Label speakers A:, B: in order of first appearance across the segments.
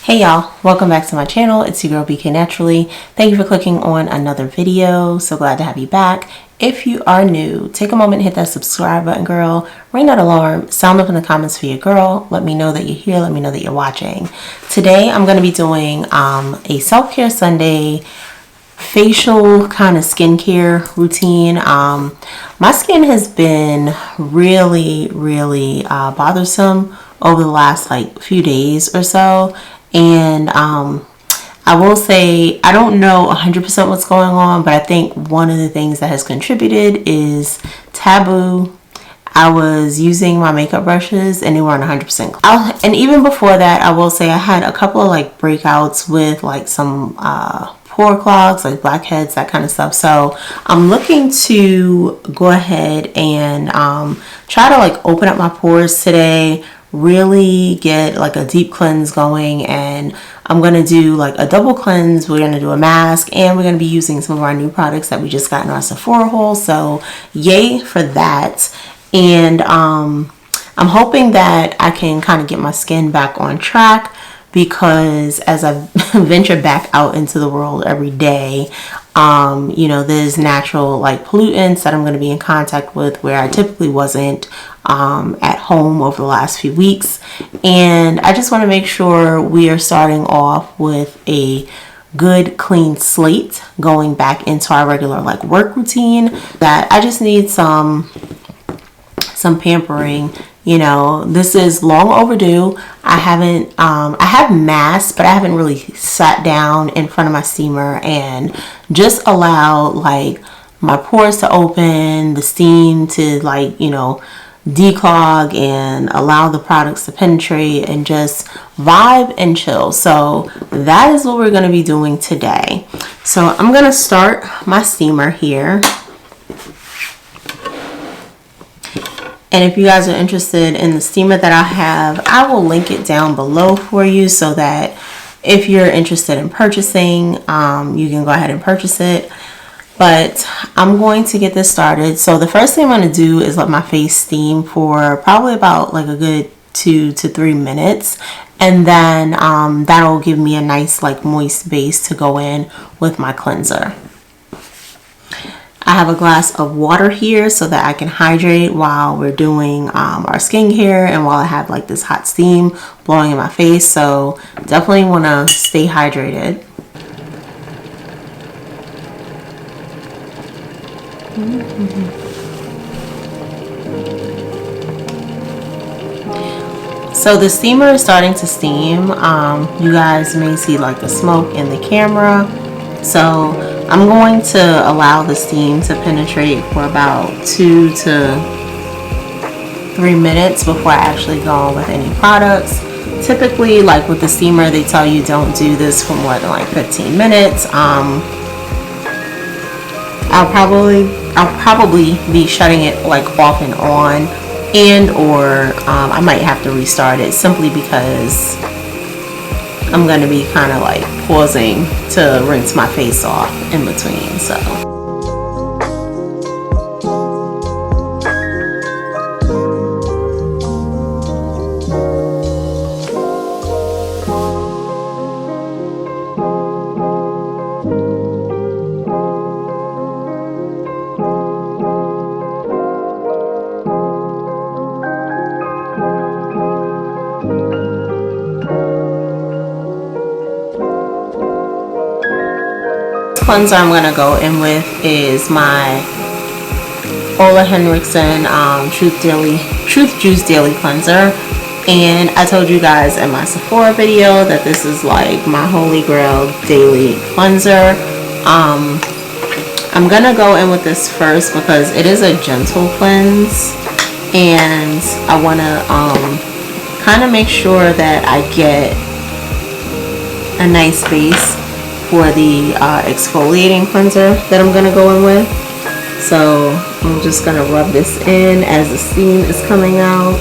A: Hey y'all, welcome back to my channel. It's your girl BK Naturally. Thank you for clicking on another video. So glad to have you back. If you are new, take a moment and hit that subscribe button, girl. Ring that alarm, sound up in the comments for your girl. Let me know that you're here, let me know that you're watching. Today I'm going to be doing a self-care Sunday facial kind of skincare routine. My skin has been really bothersome over the last few days or so. And I will say, I don't know 100% what's going on, but I think one of the things that has contributed is taboo. I was using my makeup brushes and they weren't 100%. And even before that, I will say I had a couple of breakouts with some pore clogs, blackheads, that kind of stuff. So I'm looking to go ahead and try to open up my pores today, really get a deep cleanse going, and I'm gonna do a double cleanse. We're gonna do a mask, and we're gonna be using some of our new products that we just got in our Sephora haul. So yay for that. And I'm hoping that I can kind of get my skin back on track, because as I venture back out into the world every day, there's natural pollutants that I'm going to be in contact with where I typically wasn't at home over the last few weeks. And I just want to make sure we are starting off with a good clean slate going back into our regular work routine. That I just need some pampering. This is long overdue. I have masks, but I haven't really sat down in front of my steamer and just allowed my pores to open, the steam to declog, and allow the products to penetrate and just vibe and chill. So that is what we're going to be doing today. So I'm going to start my steamer here. And if you guys are interested in the steamer that I have, I will link it down below for you, so that if you're interested in purchasing, you can go ahead and purchase it. But I'm going to get this started. So the first thing I'm going to do is let my face steam for probably about a good 2 to 3 minutes. And then that'll give me a nice moist base to go in with my cleanser. I have a glass of water here so that I can hydrate while we're doing our skincare, and while I have this hot steam blowing in my face. So definitely want to stay hydrated. So the steamer is starting to steam. You guys may see the smoke in the camera. So I'm going to allow the steam to penetrate for about 2 to 3 minutes before I actually go on with any products. Typically, with the steamer, they tell you don't do this for more than 15 minutes. I'll probably be shutting it off and on, and or I might have to restart it, simply because I'm going to be kind of pausing to rinse my face off in between. So cleanser I'm gonna go in with is my Ola Henriksen Truth Juice Daily Cleanser. And I told you guys in my Sephora video that this is my holy grail daily cleanser. I'm gonna go in with this first because it is a gentle cleanse, and I wanna kind of make sure that I get a nice base for the exfoliating cleanser that I'm gonna go in with. So I'm just gonna rub this in as the steam is coming out.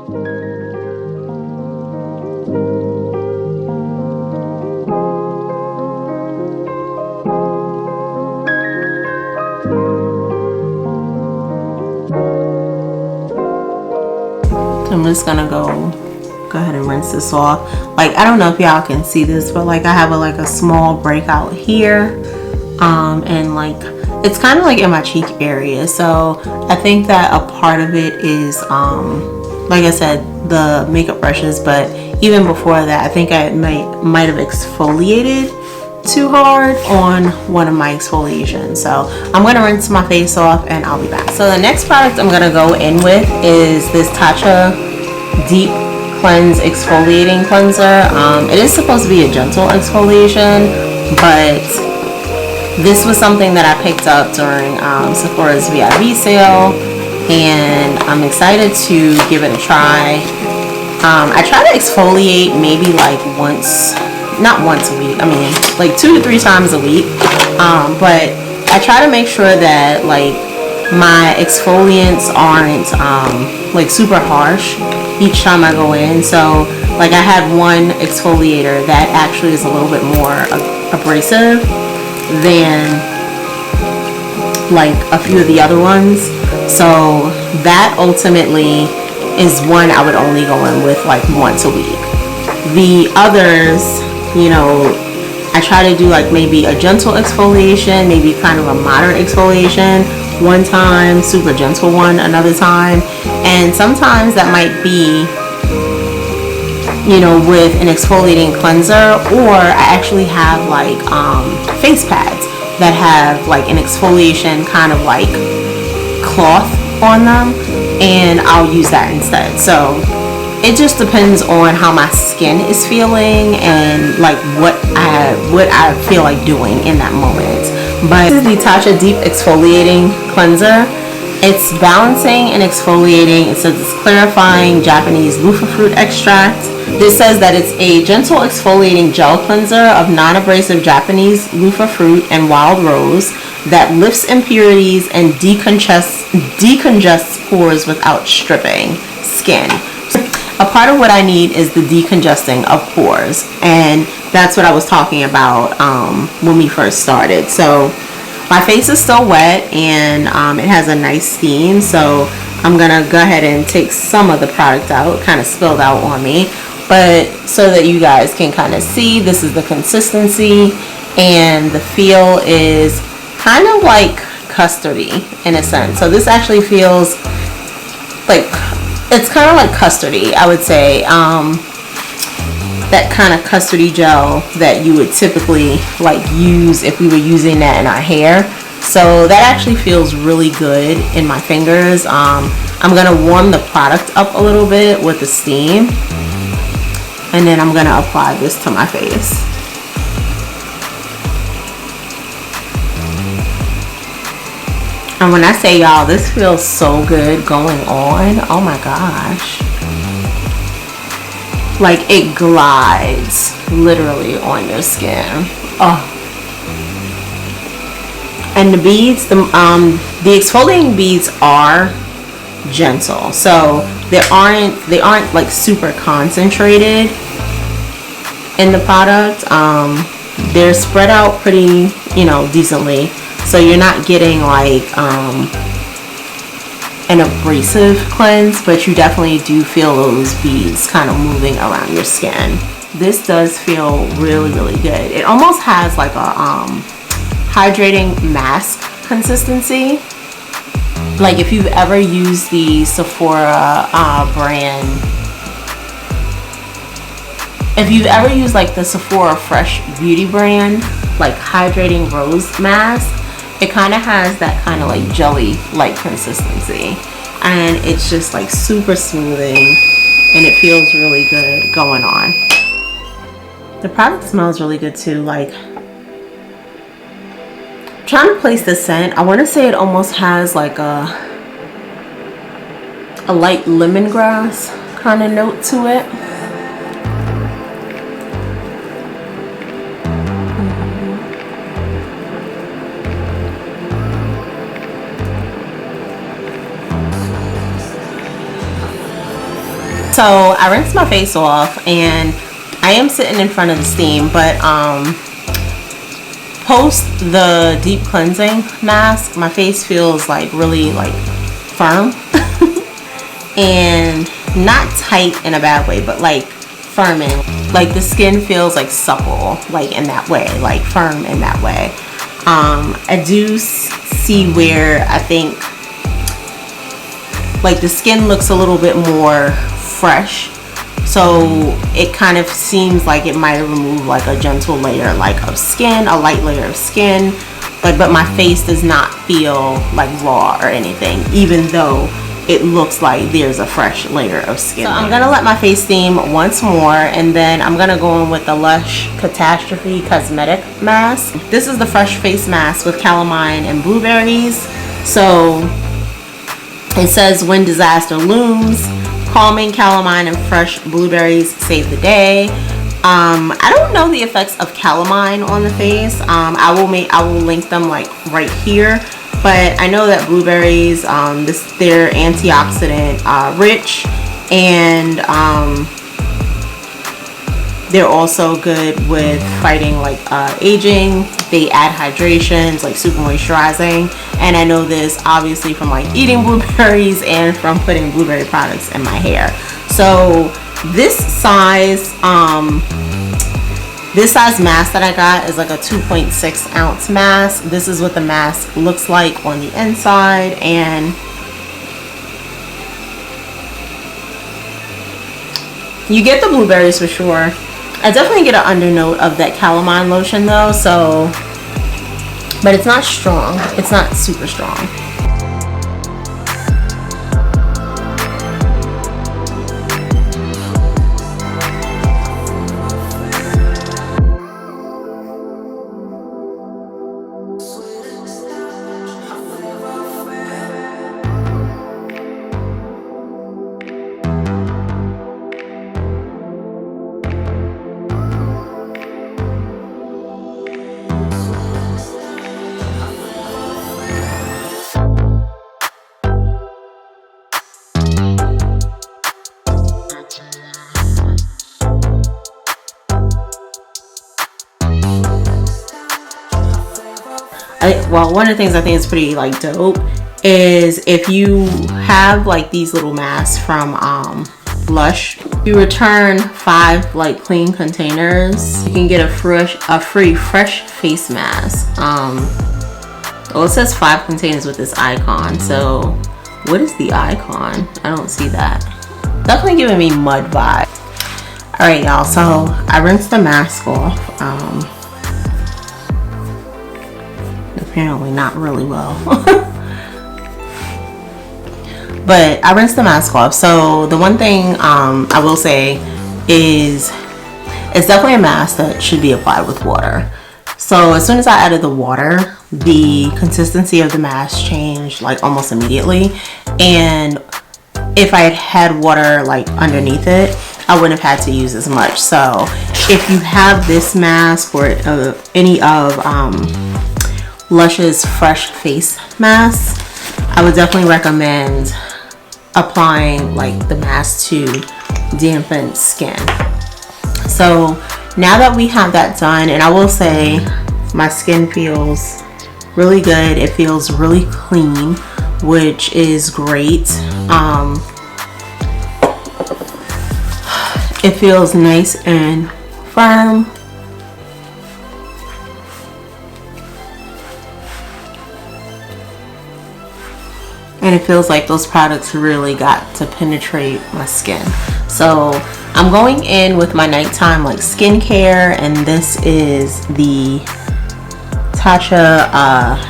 A: I'm just gonna go ahead and rinse this off. Like, I don't know if y'all can see this, but like I have a small breakout here, and like it's kind of like in my cheek area. So I think that a part of it is like I said, the makeup brushes, but even before that, I think I might have exfoliated too hard on one of my exfoliations. So I'm gonna rinse my face off and I'll be back. So the next product I'm gonna go in with is this Tatcha Deep Cleanse Exfoliating Cleanser. It is supposed to be a gentle exfoliation, but this was something that I picked up during Sephora's VIB sale, and I'm excited to give it a try. I try to exfoliate maybe like not once a week, I mean like 2 to 3 times a week, but I try to make sure that like my exfoliants aren't like super harsh each time I go in. So like I had one exfoliator that actually is a little bit more abrasive than like a few of the other ones, so that ultimately is one I would only go in with like once a week. The others, you know, I try to do like maybe a gentle exfoliation, maybe kind of a moderate exfoliation one time, super gentle one another time, and sometimes that might be, you know, with an exfoliating cleanser, or I actually have like face pads that have like an exfoliation kind of like cloth on them, and I'll use that instead. So it just depends on how my skin is feeling and like what I feel like doing in that moment. But this is the Tatcha Deep Exfoliating Cleanser. It's balancing and exfoliating. It says it's clarifying Japanese loofah fruit extract. This says that it's a gentle exfoliating gel cleanser of non-abrasive Japanese loofah fruit and wild rose that lifts impurities and decongests pores without stripping skin. A part of what I need is the decongesting of pores, and that's what I was talking about when we first started. So my face is still wet, and it has a nice steam, so I'm gonna go ahead and take some of the product out. It kind of spilled out on me, but so that you guys can kind of see, this is the consistency, and the feel is kind of like custardy in a sense. So this actually feels like, it's kind of like custardy, I would say. That kind of custardy gel that you would typically like use if we were using that in our hair. So that actually feels really good in my fingers. I'm gonna warm the product up a little bit with the steam, and then I'm gonna apply this to my face. And when I say, y'all, this feels so good going on, oh my gosh. Like it glides literally on your skin. Oh. And the beads, the exfoliating beads are gentle, so they aren't like super concentrated in the product. They're spread out pretty, you know, decently, so you're not getting like an abrasive cleanse, but you definitely do feel those beads kind of moving around your skin. This does feel really, really good. It almost has like a hydrating mask consistency. Like if you've ever used the Sephora brand, if you've ever used like the Sephora Fresh Beauty brand, like hydrating rose mask, it kind of has that kind of like jelly-like consistency, and it's just like super smoothing, and it feels really good going on. The product smells really good too. Like, trying to place the scent, I want to say it almost has like a light lemongrass kind of note to it. So I rinsed my face off and I am sitting in front of the steam, but post the deep cleansing mask, my face feels like really like firm and not tight in a bad way, but like firming. Like the skin feels like supple, like in that way, like firm in that way. I do see where I think like the skin looks a little bit more fresh, so it kind of seems like it might remove like a gentle layer like of skin, a light layer of skin, like, but my face does not feel like raw or anything, even though it looks like there's a fresh layer of skin. So I'm gonna let my face steam once more, and then I'm gonna go in with the Lush Catastrophe Cosmetic Mask. This is the fresh face mask with calamine and blueberries. So it says, when disaster looms, calming calamine and fresh blueberries save the day. I don't know the effects of calamine on the face. I will link them like right here. But I know that blueberries, they're antioxidant rich, and they're also good with fighting like aging. They add hydrations, like super moisturizing. And I know this obviously from like eating blueberries and from putting blueberry products in my hair. So this size mask that I got is like a 2.6 ounce mask. This is what the mask looks like on the inside, and you get the blueberries for sure. I definitely get an undernote of that calamine lotion though, so, but it's not strong. It's not super strong. Well, one of the things I think is pretty like dope is if you have like these little masks from Lush, you return 5 like clean containers, you can get a free fresh face mask. Well, it says 5 containers with this icon, so what is the icon? I don't see that. Definitely giving me mud vibe. All right, y'all, so I rinsed the mask off. Apparently not really well. But I rinsed the mask off. So the one thing I will say is it's definitely a mask that should be applied with water. So as soon as I added the water, the consistency of the mask changed like almost immediately. And if I had had water like underneath it, I wouldn't have had to use as much. So if you have this mask or any of Lush's fresh face mask, I would definitely recommend applying like the mask to dampen skin. So now that we have that done, and I will say my skin feels really good. It feels really clean, which is great. It feels nice and firm. And it feels like those products really got to penetrate my skin. So I'm going in with my nighttime like skincare, and this is the Tatcha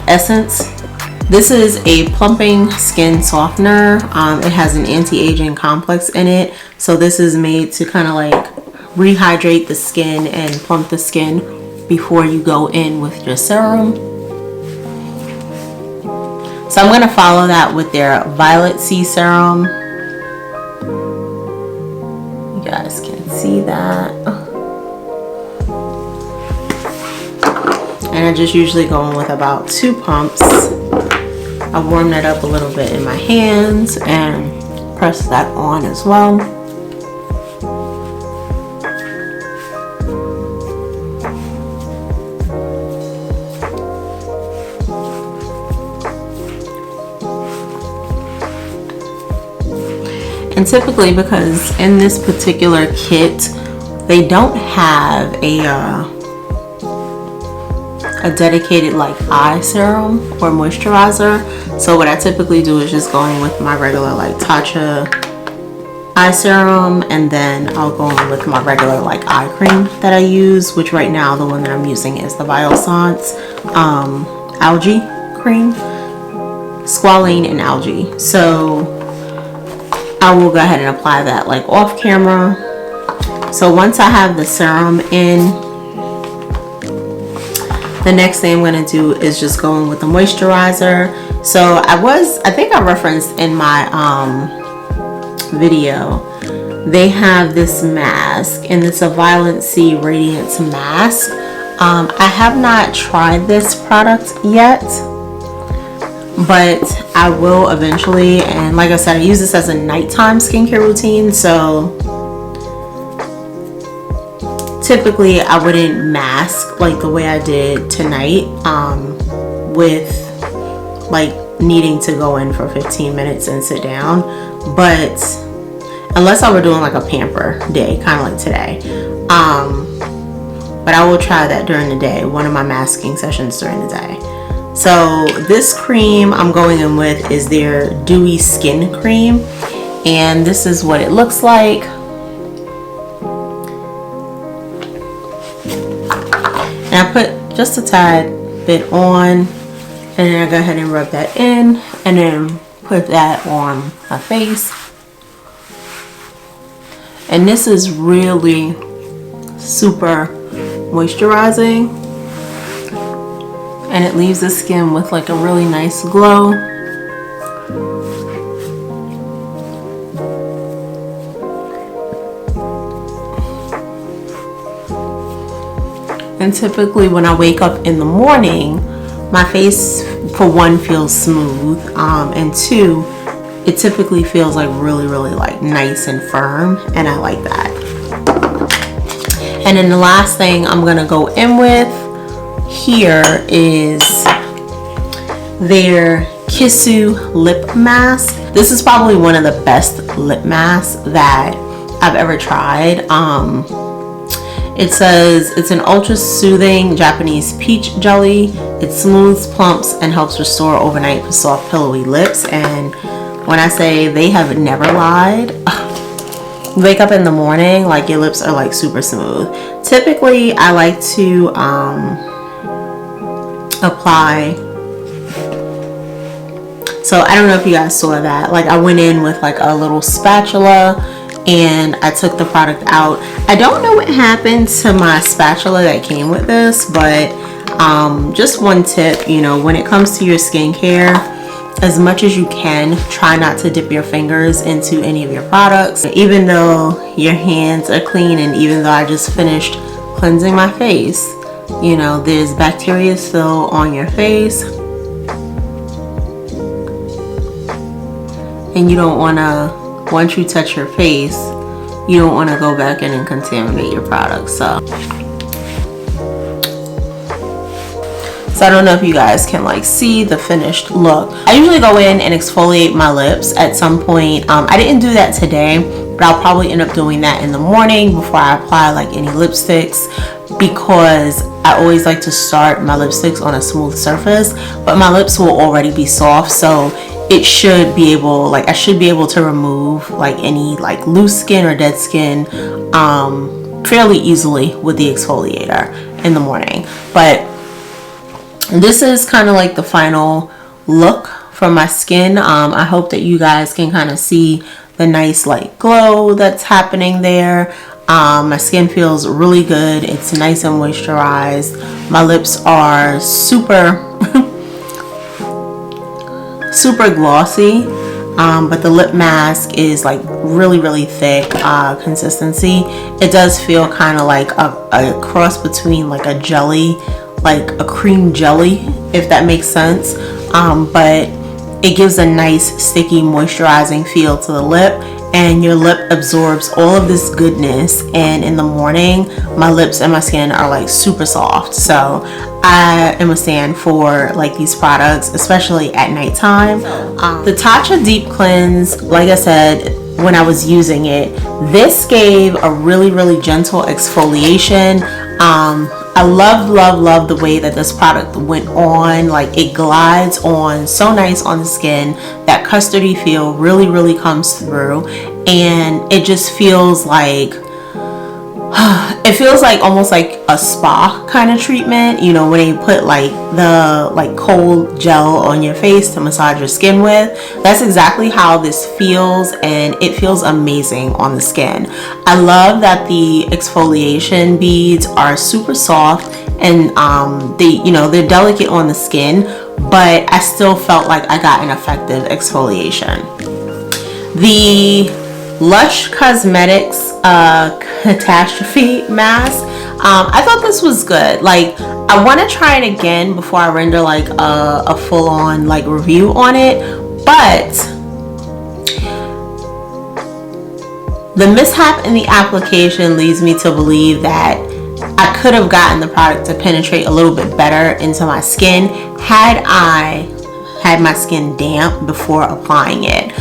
A: essence. This is a plumping skin softener. It has an anti-aging complex in it, so this is made to kind of like rehydrate the skin and plump the skin before you go in with your serum. So I'm going to follow that with their Violency serum. You guys can see that. And I just usually go in with about 2 pumps. I warm that up a little bit in my hands and press that on as well. And typically, because in this particular kit they don't have a dedicated like eye serum or moisturizer, so what I typically do is just go in with my regular like Tatcha eye serum, and then I'll go in with my regular like eye cream that I use, which right now the one that I'm using is the Violency algae cream, squalene and algae. So I will go ahead and apply that like off camera. So once I have the serum in, the next thing I'm going to do is just go in with the moisturizer. So I think I referenced in my video, they have this mask, and it's a Violency Radiance mask. I have not tried this product yet, but I will eventually. And like I said, I use this as a nighttime skincare routine, so typically I wouldn't mask like the way I did tonight, with like needing to go in for 15 minutes and sit down. But unless I were doing like a pamper day, kind of like today, but I will try that during the day, one of my masking sessions during the day. So this cream I'm going in with is their Dewy Skin Cream, and this is what it looks like. And I put just a tad bit on, and then I go ahead and rub that in, and then put that on my face. And this is really super moisturizing, and it leaves the skin with like a really nice glow. And typically when I wake up in the morning, my face for one feels smooth, and two, it typically feels like really like nice and firm, and I like that. And then the last thing I'm gonna go in with here is their Kisu Lip Mask. This is probably one of the best lip masks that I've ever tried. It says it's an ultra soothing Japanese peach jelly. It smooths, plumps, and helps restore overnight for soft, pillowy lips. And when I say they have never lied, wake up in the morning, like your lips are like super smooth. Typically, I like to apply. So I don't know if you guys saw that. Like I went in with like a little spatula, and I took the product out. I don't know what happened to my spatula that came with this, but just one tip, you know, when it comes to your skincare, as much as you can, try not to dip your fingers into any of your products. Even though your hands are clean, and even though I just finished cleansing my face, you know, there's bacteria still on your face, and you don't want to, once you touch your face, you don't want to go back in and contaminate your product. So I don't know if you guys can like see the finished look. I usually go in and exfoliate my lips at some point. I didn't do that today, but I'll probably end up doing that in the morning before I apply like any lipsticks, because I always like to start my lipsticks on a smooth surface, but my lips will already be soft, so it should be able, like I should be able to remove like any like loose skin or dead skin fairly easily with the exfoliator in the morning. But this is kind of like the final look from my skin. I hope that you guys can kind of see the nice like glow that's happening there. My skin feels really good. It's nice and moisturized. My lips are super super glossy, but the lip mask is like really thick consistency. It does feel kind of like a cross between like a jelly, like a cream jelly, if that makes sense, but it gives a nice sticky moisturizing feel to the lip, and your lip absorbs all of this goodness, and in the morning my lips and my skin are like super soft. So I am a stand for like these products, especially at nighttime. The Tatcha Deep Cleanse, like I said, when I was using it. This gave a really gentle exfoliation. I love the way that this product went on. Like, it glides on so nice on the skin. That custardy feel really comes through, and it just feels like it feels like almost like a spa kind of treatment, you know, when they put like the cold gel on your face to massage your skin with. That's exactly how this feels, and it feels amazing on the skin. I love that the exfoliation beads are super soft, and they're delicate on the skin, but I still felt like I got an effective exfoliation. The Lush Cosmetics Catastrophe mask, I thought this was good. Like, I want to try it again before I render like a full-on like review on it, but the mishap in the application leads me to believe that I could have gotten the product to penetrate a little bit better into my skin had I had my skin damp before applying it.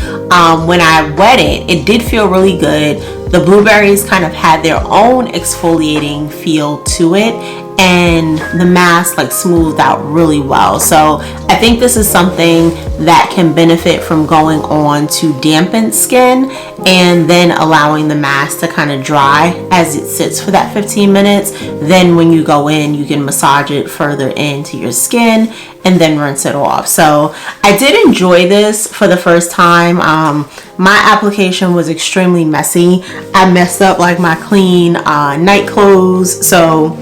A: When I wet it, it did feel really good. The blueberries kind of had their own exfoliating feel to it, and the mask like smoothed out really well. So I think this is something that can benefit from going on to dampened skin and then allowing the mask to kind of dry as it sits for that 15 minutes. Then when you go in, you can massage it further into your skin and then rinse it off. So I did enjoy this for the first time. My application was extremely messy. I messed up like my clean night clothes, so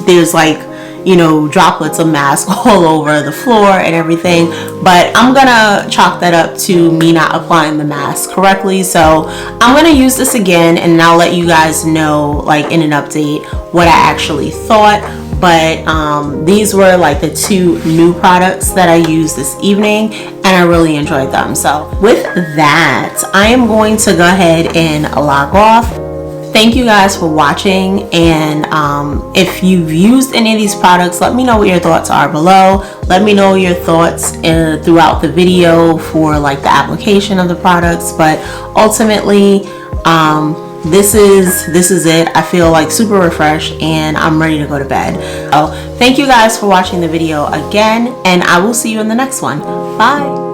A: there's like, you know, droplets of mask all over the floor and everything, but I'm gonna chalk that up to me not applying the mask correctly. So I'm gonna use this again, and I'll let you guys know, like, in an update what I actually thought. But these were like the two new products that I used this evening, and I really enjoyed them. So with that, I am going to go ahead and log off. Thank you guys for watching, and if you've used any of these products, let me know what your thoughts are below. Let me know your thoughts throughout the video for like the application of the products. But ultimately, this is it. I feel like super refreshed, and I'm ready to go to bed. So thank you guys for watching the video again, and I will see you in the next one. Bye.